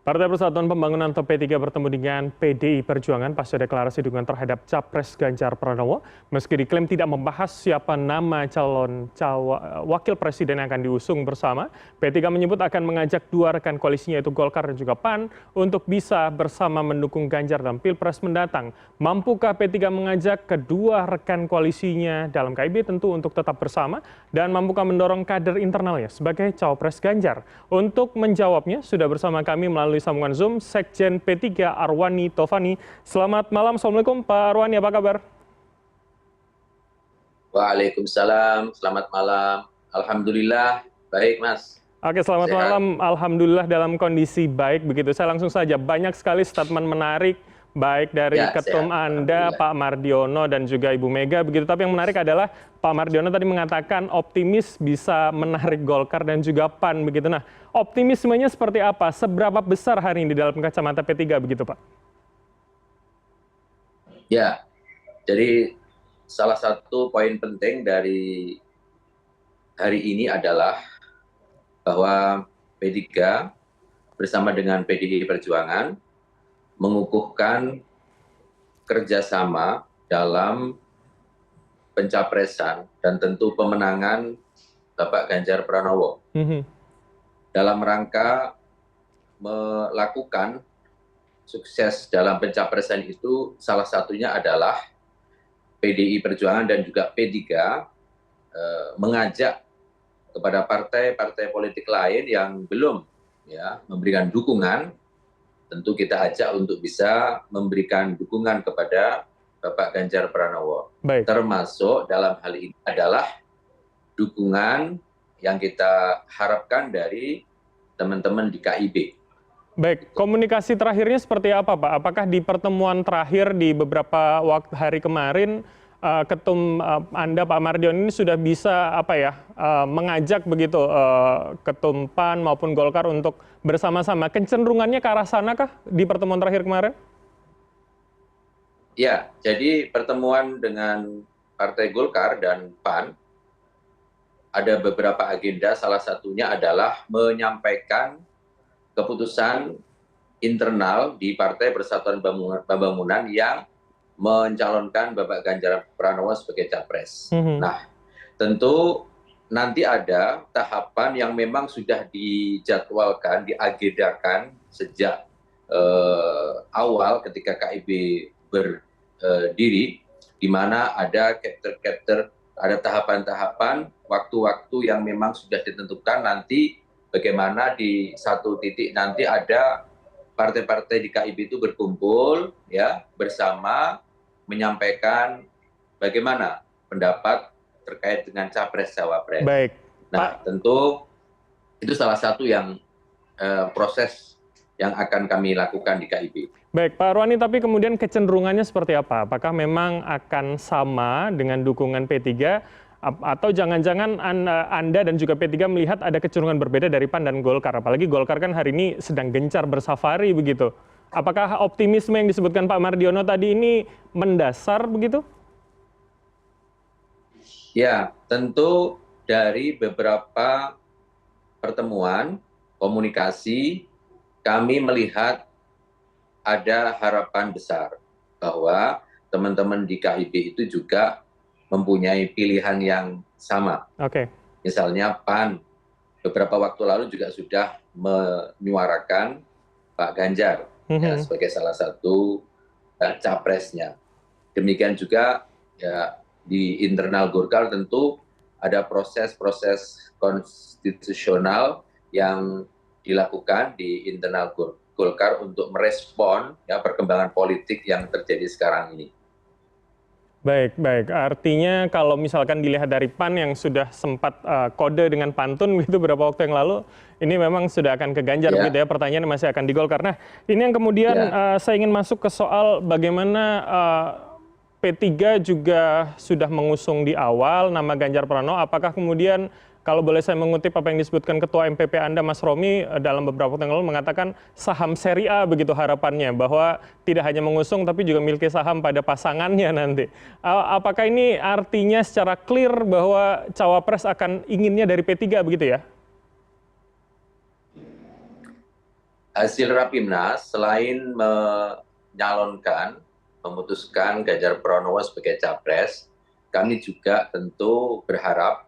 Partai Persatuan Pembangunan atau P3 bertemu dengan PDI Perjuangan pasca deklarasi dukungan terhadap Capres Ganjar Pranowo. Meski diklaim tidak membahas siapa nama wakil presiden yang akan diusung bersama, P3 menyebut akan mengajak dua rekan koalisinya yaitu Golkar dan juga PAN untuk bisa bersama mendukung Ganjar dalam Pilpres mendatang. Mampukah P3 mengajak kedua rekan koalisinya dalam KIB tentu untuk tetap bersama dan mampukah mendorong kader internalnya sebagai cawapres Ganjar? Untuk menjawabnya sudah bersama kami melalui sambungan Zoom, Sekjen P3 Arwani Taufani. Selamat malam, Assalamualaikum Pak Arwani, apa kabar? Waalaikumsalam, selamat malam. Alhamdulillah, baik Mas. Oke, selamat Sehat. malam. Alhamdulillah dalam kondisi baik begitu. Saya langsung saja, banyak sekali statement menarik baik dari Ya, ketum sehat. Anda, Pak Mardiono dan juga Ibu Mega begitu. Tapi yang menarik adalah Pak Mardiono tadi mengatakan optimis bisa menarik Golkar dan juga PAN begitu. Nah, optimismenya seperti apa? Seberapa besar hari ini dalam kacamata P3 begitu, Pak? Ya, jadi salah satu poin penting dari hari ini adalah bahwa P3 bersama dengan PDI Perjuangan mengukuhkan kerjasama dalam pencapresan dan tentu pemenangan Bapak Ganjar Pranowo dalam rangka melakukan sukses dalam pencapresan itu salah satunya adalah PDI Perjuangan dan juga P3 mengajak kepada partai-partai politik lain yang belum memberikan dukungan. Tentu kita ajak untuk bisa memberikan dukungan kepada Bapak Ganjar Pranowo. Baik. Termasuk dalam hal ini adalah dukungan yang kita harapkan dari teman-teman di KIB. Baik, komunikasi terakhirnya seperti apa, Pak? Apakah di pertemuan terakhir di beberapa hari kemarin, ketum Anda, Pak Mardiono ini sudah bisa mengajak begitu ketum PAN maupun Golkar untuk bersama-sama? Kecenderungannya ke arah sana kah di pertemuan terakhir kemarin? Ya, jadi pertemuan dengan Partai Golkar dan PAN ada beberapa agenda, salah satunya adalah menyampaikan keputusan internal di Partai Persatuan Pembangunan yang mencalonkan Bapak Ganjar Pranowo sebagai capres. Nah, tentu nanti ada tahapan yang memang sudah dijadwalkan, diagendakan sejak awal ketika KIB berdiri, di mana ada ada tahapan-tahapan, waktu-waktu yang memang sudah ditentukan nanti bagaimana di satu titik nanti ada partai-partai di KIB itu berkumpul bersama menyampaikan bagaimana pendapat terkait dengan capres-cawapres. Baik. Nah, tentu itu salah satu yang proses yang akan kami lakukan di KIB. Baik, Pak Arwani, tapi kemudian kecenderungannya seperti apa? Apakah memang akan sama dengan dukungan P3 atau jangan-jangan Anda dan juga P3 melihat ada kecenderungan berbeda dari PAN dan Golkar? Apalagi Golkar kan hari ini sedang gencar bersafari begitu. Apakah optimisme yang disebutkan Pak Mardiono tadi ini mendasar begitu? Ya, tentu dari beberapa pertemuan, komunikasi, kami melihat ada harapan besar bahwa teman-teman di KIB itu juga mempunyai pilihan yang sama. Oke. Misalnya PAN beberapa waktu lalu juga sudah menyuarakan Pak Ganjar sebagai salah satu capresnya. Demikian juga di internal Golkar tentu ada proses-proses konstitusional yang dilakukan di internal Golkar untuk merespon perkembangan politik yang terjadi sekarang ini. Baik, baik. Artinya kalau misalkan dilihat dari PAN yang sudah sempat kode dengan pantun gitu beberapa waktu yang lalu, ini memang sudah akan ke Ganjar begitu ya, pertanyaannya masih akan di Golkar. Nah, ini yang kemudian saya ingin masuk ke soal bagaimana P3 juga sudah mengusung di awal nama Ganjar Pranowo, apakah kemudian kalau boleh saya mengutip apa yang disebutkan Ketua MPP Anda, Mas Romi, dalam beberapa waktu yang lalu mengatakan saham seri A begitu harapannya, bahwa tidak hanya mengusung tapi juga memiliki saham pada pasangannya nanti. Apakah ini artinya secara clear bahwa cawapres akan inginnya dari P3 begitu ya? hasil Rapimnas selain memutuskan Ganjar Pranowo sebagai capres, kami juga tentu berharap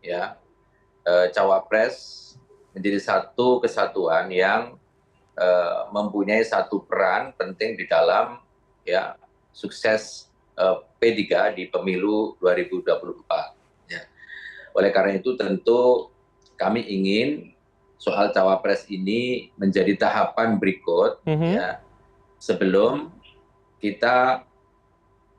ya cawapres menjadi satu kesatuan yang mempunyai satu peran penting di dalam ya sukses P3 di pemilu 2024. Ya. Oleh karena itu tentu kami ingin soal cawapres ini menjadi tahapan berikut ya sebelum kita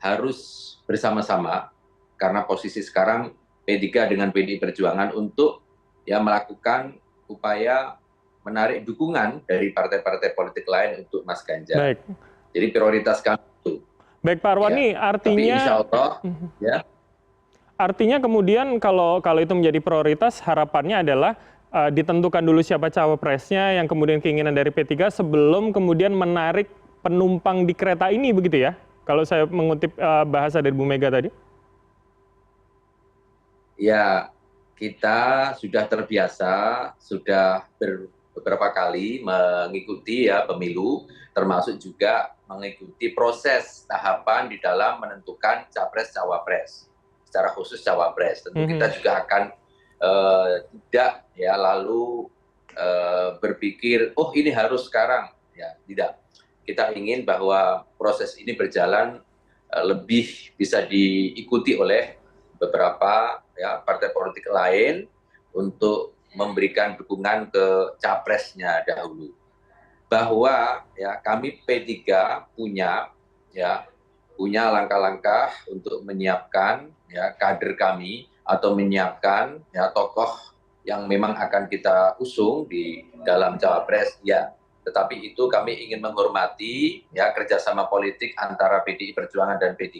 harus bersama-sama karena posisi sekarang P3 dengan PDI Perjuangan untuk ya melakukan upaya menarik dukungan dari partai-partai politik lain untuk Mas Ganjar. Baik. Jadi prioritas kami itu. Baik Pak Arwani, Ya. artinya Tapi insya Allah, ya. Artinya kemudian kalau itu menjadi prioritas, harapannya adalah ditentukan dulu siapa cawapresnya, yang kemudian keinginan dari P3 sebelum kemudian menarik penumpang di kereta ini, begitu ya? Kalau saya mengutip bahasa dari Bu Mega tadi. Ya, kita sudah terbiasa, sudah beberapa kali mengikuti ya pemilu, termasuk juga mengikuti proses tahapan di dalam menentukan capres-cawapres. Secara khusus cawapres, tentu kita juga akan tidak ya lalu berpikir, oh ini harus sekarang. Ya, tidak. Kita ingin bahwa proses ini berjalan lebih bisa diikuti oleh beberapa ya partai politik lain untuk memberikan dukungan ke capresnya dahulu. Bahwa ya kami P3 punya langkah-langkah untuk menyiapkan ya kader kami atau menyiapkan ya tokoh yang memang akan kita usung di dalam cawapres ya. Tetapi itu kami ingin menghormati ya kerjasama politik antara PDI Perjuangan dan P3.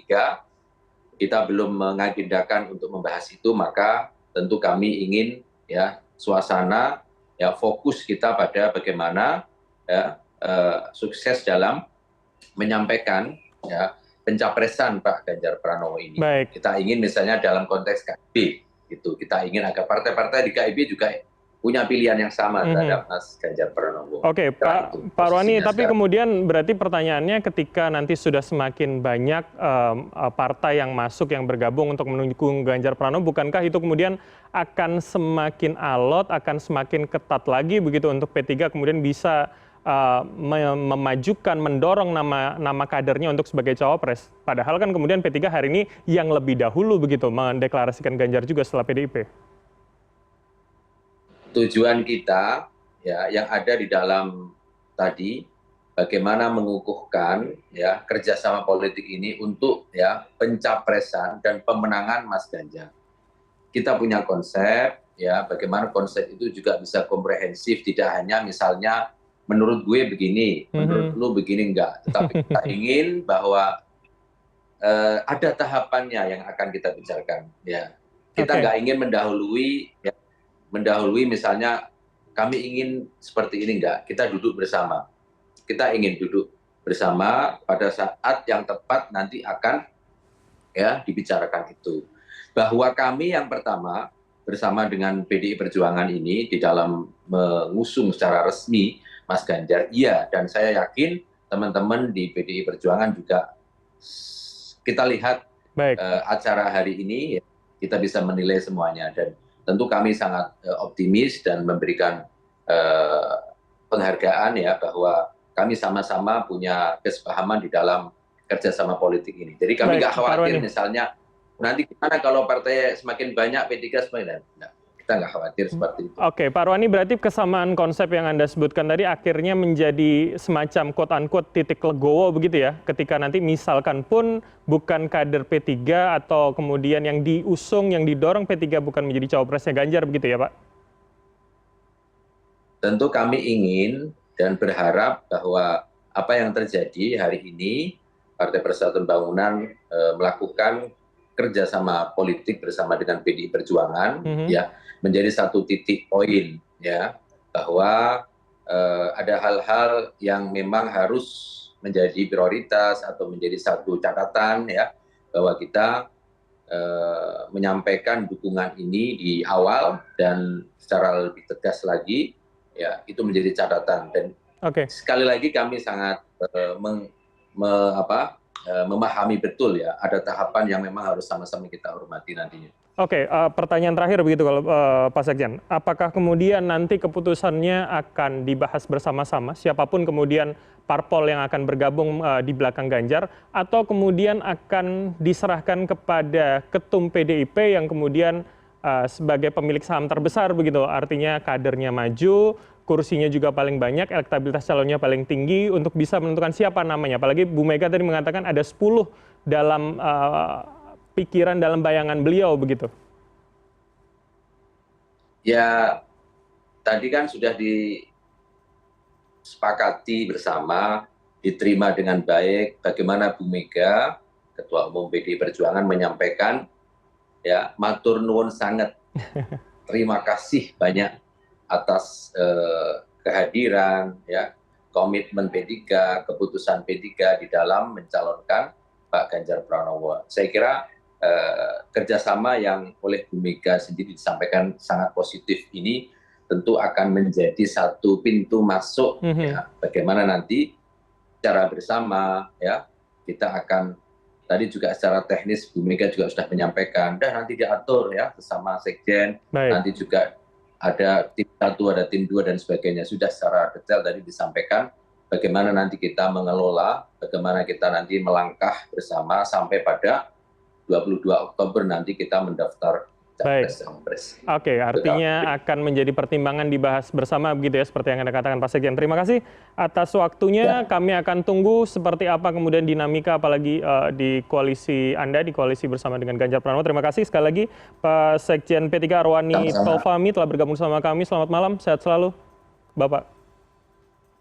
Kita belum mengagendakan untuk membahas itu, maka tentu kami ingin ya suasana ya fokus kita pada bagaimana ya sukses dalam menyampaikan ya pencapresan Pak Ganjar Pranowo ini. Baik. Kita ingin misalnya dalam konteks KIB, gitu. Kita ingin agar partai-partai di KIB juga punya pilihan yang sama terhadap Mas Ganjar Pranowo. Oke, Pak Arwani, tapi kemudian berarti pertanyaannya ketika nanti sudah semakin banyak partai yang masuk, yang bergabung untuk mendukung Ganjar Pranowo, bukankah itu kemudian akan semakin alot, akan semakin ketat lagi begitu untuk P3 kemudian bisa memajukan, mendorong nama kadernya untuk sebagai cawapres. Padahal kan kemudian P3 hari ini yang lebih dahulu begitu mendeklarasikan Ganjar juga setelah PDIP. Tujuan kita ya yang ada di dalam tadi bagaimana mengukuhkan ya kerjasama politik ini untuk ya pencapresan dan pemenangan Mas Ganjar. Kita punya konsep ya bagaimana konsep itu juga bisa komprehensif, tidak hanya misalnya menurut gue begini, menurut lu begini enggak, tetapi kita ingin bahwa ada tahapannya yang akan kita bicarakan ya. Kita nggak ingin mendahului misalnya kami ingin seperti ini enggak, kita duduk bersama. Kita ingin duduk bersama pada saat yang tepat nanti akan ya dibicarakan itu. Bahwa kami yang pertama bersama dengan PDI Perjuangan ini di dalam mengusung secara resmi Mas Ganjar, iya, dan saya yakin teman-teman di PDI Perjuangan juga kita lihat acara hari ini ya, kita bisa menilai semuanya dan tentu kami sangat optimis dan memberikan penghargaan ya bahwa kami sama-sama punya kesepahaman di dalam kerjasama politik ini. Jadi kami nggak khawatir misalnya nanti gimana kalau partai semakin banyak P3 semakin banyak. Kita nggak khawatir seperti itu. Oke, Pak Arwani, berarti kesamaan konsep yang Anda sebutkan tadi akhirnya menjadi semacam quote-unquote titik legowo begitu ya, ketika nanti misalkan pun bukan kader P3 atau kemudian yang diusung, yang didorong P3 bukan menjadi cawapresnya Ganjar begitu ya Pak? Tentu kami ingin dan berharap bahwa apa yang terjadi hari ini, Partai Persatuan Bangunan melakukan kerjasama politik bersama dengan PDI Perjuangan ya menjadi satu titik poin ya bahwa ada hal-hal yang memang harus menjadi prioritas atau menjadi satu catatan ya bahwa kita menyampaikan dukungan ini di awal dan secara lebih tegas lagi ya itu menjadi catatan dan Oke. Sekali lagi kami sangat memahami betul ya, ada tahapan yang memang harus sama-sama kita hormati nantinya. Oke, pertanyaan terakhir begitu kalau Pak Sekjen, apakah kemudian nanti keputusannya akan dibahas bersama-sama, siapapun kemudian parpol yang akan bergabung di belakang Ganjar, atau kemudian akan diserahkan kepada ketum PDIP yang kemudian sebagai pemilik saham terbesar begitu, artinya kadernya maju, kursinya juga paling banyak, elektabilitas calonnya paling tinggi untuk bisa menentukan siapa namanya. Apalagi Bu Mega tadi mengatakan ada 10 dalam pikiran dalam bayangan beliau begitu. Ya, tadi kan sudah disepakati bersama, diterima dengan baik bagaimana Bu Mega, Ketua Umum PDI Perjuangan menyampaikan, ya, matur nuwun sangat, terima kasih banyak atas kehadiran, ya, komitmen P3, keputusan P3 di dalam mencalonkan Pak Ganjar Pranowo. Saya kira kerjasama yang oleh Bu Mega sendiri disampaikan sangat positif ini tentu akan menjadi satu pintu masuk, ya, bagaimana nanti secara bersama, ya, kita akan, tadi juga secara teknis Bu Mega juga sudah menyampaikan, dan nanti diatur ya bersama Sekjen, nanti juga ada tim 1, ada tim 2 dan sebagainya, sudah secara detail tadi disampaikan bagaimana nanti kita mengelola, bagaimana kita nanti melangkah bersama sampai pada 22 Oktober nanti kita mendaftar Capres. Oke, artinya akan menjadi pertimbangan dibahas bersama begitu ya, seperti yang Anda katakan Pak Sekjen. Terima kasih atas waktunya. Ya. Kami akan tunggu seperti apa kemudian dinamika apalagi di koalisi Anda, di koalisi bersama dengan Ganjar Pranowo. Terima kasih sekali lagi Pak Sekjen P3 Arwani Taufami telah bergabung sama kami. Selamat malam, sehat selalu Bapak.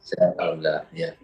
Sehat, alhamdulillah. Ya.